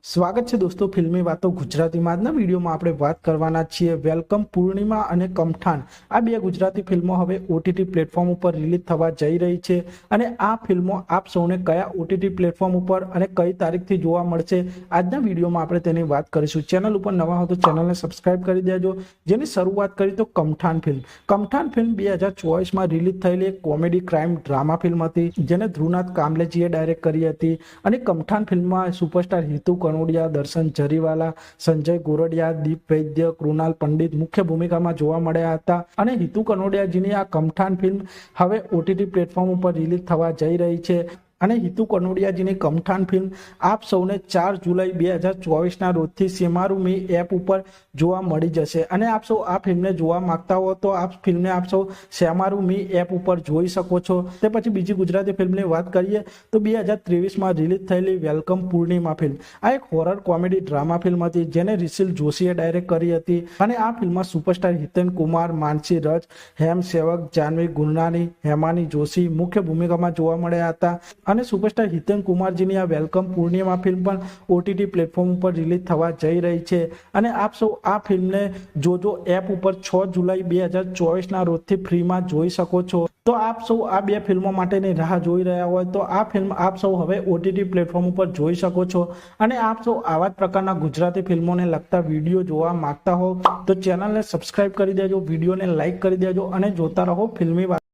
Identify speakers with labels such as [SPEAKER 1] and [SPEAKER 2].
[SPEAKER 1] સ્વાગત છે દોસ્તો ફિલ્મી વાતો ગુજરાતીમાં। આજના વિડીયોમાં આપણે વાત કરવાના છીએ વેલકમ પૂર્ણિમા અને કમઠાણ। આ બે ગુજરાતી ફિલ્મો હવે ઓટીટી પ્લેટફોર્મ ઉપર રિલીઝ થવા જઈ રહી છે અને આ ફિલ્મો આપ સૌને કયા ઓટીટી પ્લેટફોર્મ ઉપર અને કઈ તારીખથી જોવા મળશે આજના વિડીયોમાં આપણે તેની વાત કરીશું। ચેનલ ઉપર નવા હો તો ચેનલને સબસ્ક્રાઇબ કરી દેજો। જેની શરૂઆત કરી તો કમઠાણ ફિલ્મ 2024માં રિલીઝ થયેલી એક કોમેડી ક્રાઇમ ડ્રામા ફિલ્મ હતી, જેને ધ્રુવનાથ કામલેજીએ ડાયરેક્ટ કરી હતી અને કમઠાણ ફિલ્મમાં સુપરસ્ટાર હિતુ કનોડિયા, દર્શન જરીવાલા, સંજય ગોરડિયા, દીપ વૈદ્ય, કૃણાલ પંડિત મુખ્ય ભૂમિકામાં જોવા મળ્યા હતા અને હિતુ કનોડિયાજીની આ કમઠાણ ફિલ્મ હવે ઓટીટી પ્લેટફોર્મ ઉપર રિલીઝ થવા જઈ રહી છે અને હિતુ કનોડિયાજીની કમઠાણ ફિલ્મ આપ સૌને 4 જુલાઈ 2024ના રોજથી સેમારુમી એપ ઉપર જોવા મળી જશે અને આપ સૌ આ ફિલ્મને જોવા માંગતા હો તો આ ફિલ્મને આપ સૌ સેમારુમી એપ ઉપર જોઈ શકો છો। તે પછી બીજી ગુજરાતી ફિલ્મની વાત કરીએ તો 2023માં રિલીઝ થયેલી વેલકમ પૂર્ણિમા ફિલ્મ આ એક હોરર કોમેડી ડ્રામા ફિલ્મ હતી, જેને રિશિલ જોશીએ ડાયરેક્ટ કરી હતી અને આ ફિલ્મમાં સુપરસ્ટાર હિતેન કુમાર, માનસી રચ, હેમ સેવક, જાનવી ગુરનાની, હેમાની જોશી મુખ્ય ભૂમિકામાં જોવા મળ્યા હતા અને સુપરસ્ટાર હિતેન કુમારજીની આ વેલકમ પૂર્ણિમા ફિલ્મ પણ ઓટીટી પ્લેટફોર્મ ઉપર રિલીઝ થવા જઈ રહી છે અને આપ સૌ આ ફિલ્મને જોજો એપ ઉપર 6 જુલાઈ 2024ના રોજથી ફ્રીમાં જોઈ શકો છો। તો આપ સૌ આ બે ફિલ્મો માટેની રાહ જોઈ રહ્યા હોય તો આ ફિલ્મ આપ સૌ હવે ઓટીટી પ્લેટફોર્મ ઉપર જોઈ શકો છો અને આપ સૌ આવા જ પ્રકારના ગુજરાતી ફિલ્મોને લગતા વિડીયો જોવા માંગતા હો તો ચેનલને સબસ્ક્રાઇબ કરી દેજો, વિડીયોને લાઇક કરી દેજો અને જોતા રહો ફિલ્મી વાત।